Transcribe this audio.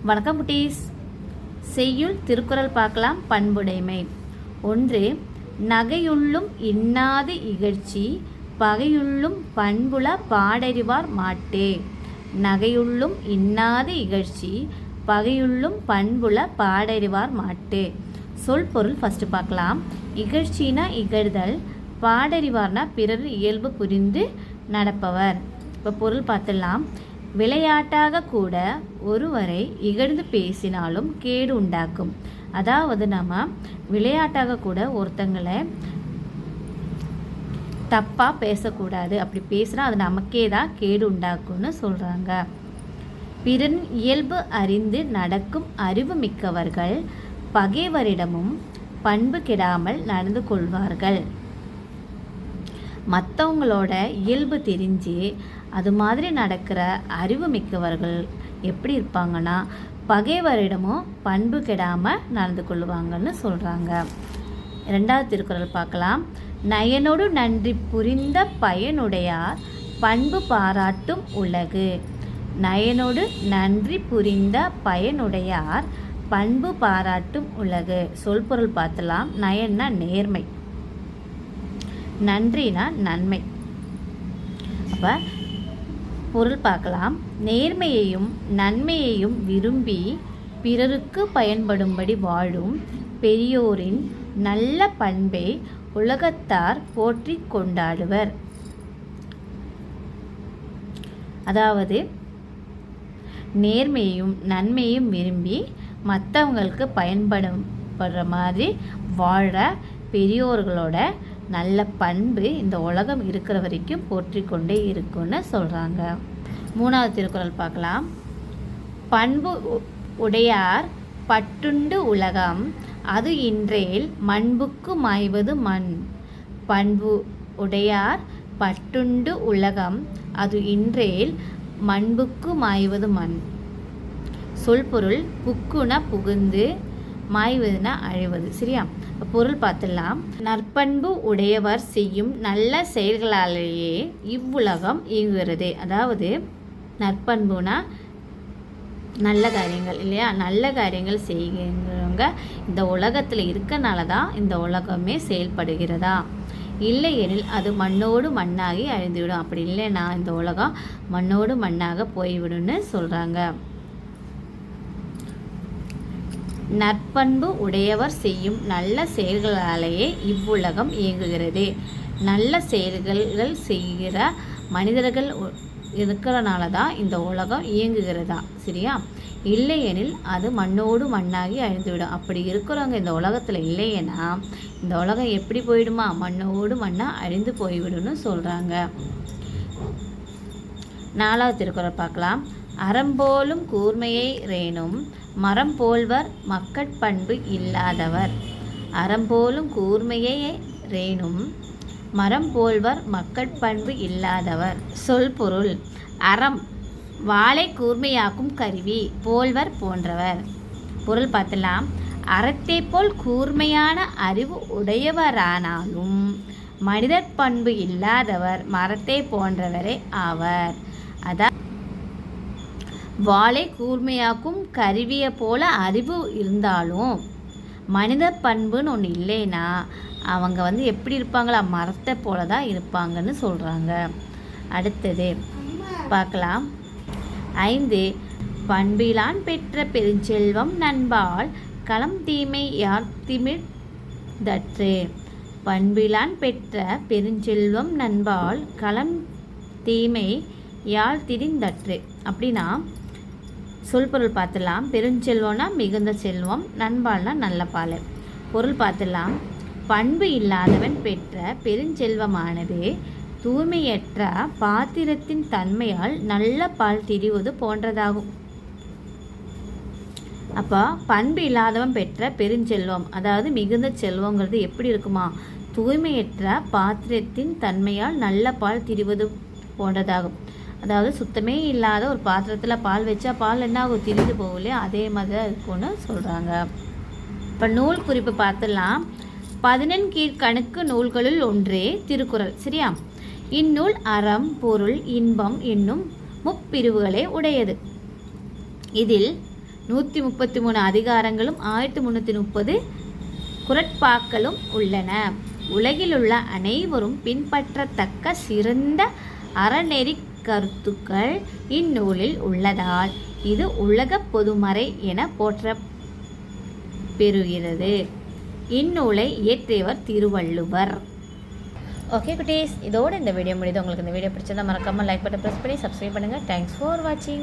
வணக்கம் குட்டீஸ். செய்யுள் திருக்குறள் பார்க்கலாம். பண்புடைமை. 1. நகையுள்ளும் இன்னாது இகழ்ச்சி பகையுள்ளும் பண்புல பாடறிவார் மாட்டே. நகையுள்ளும் இன்னாது இகழ்ச்சி பகையுள்ளும் பண்புல பாடறிவார் மாட்டே. சொல் பொருள் ஃபஸ்ட்டு பார்க்கலாம். இகழ்ச்சினா இகழ்தல், பாடறிவார்னா பிறர் இயல்பு புரிந்து நடப்பவர். இப்போ பொருள் பார்த்துடலாம். விளையாட்டாக கூட ஒருவரை இகழ்ந்து பேசினாலும் கேடு உண்டாக்கும். அதாவது நம்ம விளையாட்டாக கூட ஒருத்தங்களை தப்பாக பேசக்கூடாது. அப்படி பேசுனா அது நமக்கே தான் கேடு உண்டாக்கும்னு சொல்கிறாங்க. பிறன் இயல்பு அறிந்து நடக்கும் அறிவு மிக்கவர்கள் பகைவரிடமும் பண்பு கெடாமல் நடந்து கொள்வார்கள். மற்றவங்களோட இயல்பு தெரிஞ்சு அது மாதிரி நடக்கிற அறிவு மிக்கவர்கள் எப்படி இருப்பாங்கன்னா பகைவரிடமும் பண்பு கெடாமல் நடந்து கொள்வாங்கன்னு சொல்கிறாங்க. 2வது திருக்குறள் பார்க்கலாம். நயனோடு நன்றி புரிந்த பயனுடையார் பண்பு பாராட்டும் உலகு. நயனோடு நன்றி புரிந்த பயனுடையார் பண்பு பாராட்டும் உலகு. சொல் பொருள் பார்த்தலாம். நயன்னா நேர்மை, நன்றினா நன்மை. அப்போ பொருள் பார்க்கலாம். நேர்மையையும் நன்மையையும் விரும்பி பிறருக்கு பயன்படும்படி வாழும் பெரியோரின் நல்ல பண்பை உலகத்தார் போற்றி கொண்டாடுவர். அதாவது நேர்மையையும் நன்மையையும் விரும்பி மற்றவங்களுக்கு பயன்படுற மாதிரி வாழ பெரியோர்களோட நல்ல பண்பு இந்த உலகம் இருக்கிற வரைக்கும் போற்றி கொண்டே இருக்குன்னு சொல்கிறாங்க. 3வது திருக்குறள் பார்க்கலாம். பண்பு உடையார் பட்டுண்டு உலகம் அது இன்றேல் மண்புக்கு மாய்வது மண். பண்பு உடையார் பட்டுண்டு உலகம் அது இன்றேல் மண்புக்கு மாய்வது மண். சொல் பொருள். புக்குனா புகுந்து, மாய்வதுனா அழிவது. சரியா? பொருள் பார்த்துடலாம். நற்பண்பு உடையவர் செய்யும் நல்ல செயல்களாலேயே இவ்வுலகம் இயங்குகிறது. அதாவது நற்பண்புனா நல்ல காரியங்கள் இல்லையா? நல்ல காரியங்கள் செய்கிறவங்க இந்த உலகத்தில் இருக்கனால தான் இந்த உலகமே செயல்படுகிறதா. இல்லையெனில் அது மண்ணோடு மண்ணாகி அழிந்துவிடும். அப்படி இல்லைன்னா இந்த உலகம் மண்ணோடு மண்ணாக போய்விடும்னு சொல்கிறாங்க. நற்பண்பு உடையவர் செய்யும் நல்ல செயல்களாலேயே இவ்வுலகம் இயங்குகிறது. நல்ல செயல்கள் செய்கிற மனிதர்கள் இருக்கிறனால தான் இந்த உலகம் இயங்குகிறதா. சரியா? இல்லையெனில் அது மண்ணோடு மண்ணாகி அழிந்துவிடும். அப்படி இருக்கிறவங்க இந்த உலகத்தில் இல்லையேனா இந்த உலகம் எப்படி போயிடுமா? மண்ணோடு மண்ணாக அழிந்து போய்விடும்னு சொல்கிறாங்க. 4வது திருக்குறள் பார்க்கலாம். அறம்போலும் கூர்மையை ரேனும் மரம் போல்வர் மக்கட்பண்பு இல்லாதவர். அறம்போலும் கூர்மையை ரேனும் மரம் போல்வர் மக்கட்பண்பு இல்லாதவர். சொல் பொருள். அறம் வாளை கூர்மையாக்கும் கருவி, போல்வர் போன்றவர். பொருள் பார்த்தலாம். அறத்தை போல் கூர்மையான அறிவு உடையவரானாலும் மனிதர் பண்பு இல்லாதவர் மரத்தை போன்றவரே ஆவர். அதான் வாளை கூர்மையாக்கும் கருவியை போல அறிவு இருந்தாலும் மனித பண்புன்னு ஒன்று இல்லைன்னா அவங்க எப்படி இருப்பாங்களா? மரத்தை போல தான் இருப்பாங்கன்னு சொல்கிறாங்க. அடுத்தது பார்க்கலாம். 5. பண்பிலான் பெற்ற பெருஞ்செல்வம் நண்பால் களம் தீமை யார் திமிர்தற்று. பண்பிலான் பெற்ற பெருஞ்செல்வம் நண்பால் களம் தீமை யாழ் திரிந்தற்று. அப்படின்னா சொல் பொருள் பார்த்துடலாம். பெருஞ்செல்வம்னா மிகுந்த செல்வம், நண்பால்னா நல்ல பால். பொருள் பார்த்துடலாம். பண்பு இல்லாதவன் பெற்ற பெருஞ்செல்வமானது தூய்மையற்ற பாத்திரத்தின் தன்மையால் நல்ல பால் திரிவது போன்றதாகும். அப்போ பண்பு இல்லாதவன் பெற்ற பெருஞ்செல்வம், அதாவது மிகுந்த செல்வங்கிறது எப்படி இருக்குமா? தூய்மையற்ற பாத்திரத்தின் தன்மையால் நல்ல பால் திரிவது போன்றதாகும். அதாவது சுத்தமே இல்லாத ஒரு பாத்திரத்தில் பால் வச்சா பால் என்ன ஆகும்? திரிந்து போகலையே, அதே மாதிரி தான் இருக்கும்னு சொல்கிறாங்க. இப்போ நூல் குறிப்பு பார்த்துடலாம். 11 கீழ்கணக்கு நூல்களுள் ஒன்றே திருக்குறள். சரியா? இந்நூல் அறம், பொருள், இன்பம் என்னும் முப்பிரிவுகளை உடையது. இதில் 133 அதிகாரங்களும் 1330 குறட்பாக்களும் உள்ளன. உலகிலுள்ள அனைவரும் பின்பற்றத்தக்க சிறந்த அறநெறி கருத்துக்கள் இந்நூலில் உள்ளதால் இது உலக பொதுமறை என போற்ற பெறுகிறது. இந்நூலை இயற்றியவர் திருவள்ளுவர். ஓகே குட்டீஸ், இதோடு இந்த வீடியோ முடியுது. உங்களுக்கு இந்த வீடியோ பிடிச்சதா மறக்காமல் லைக் பட்டன் ப்ரெஸ் பண்ணி சப்ஸ்கிரைப் பண்ணுங்கள். தேங்க்ஸ் ஃபார் வாட்சிங்.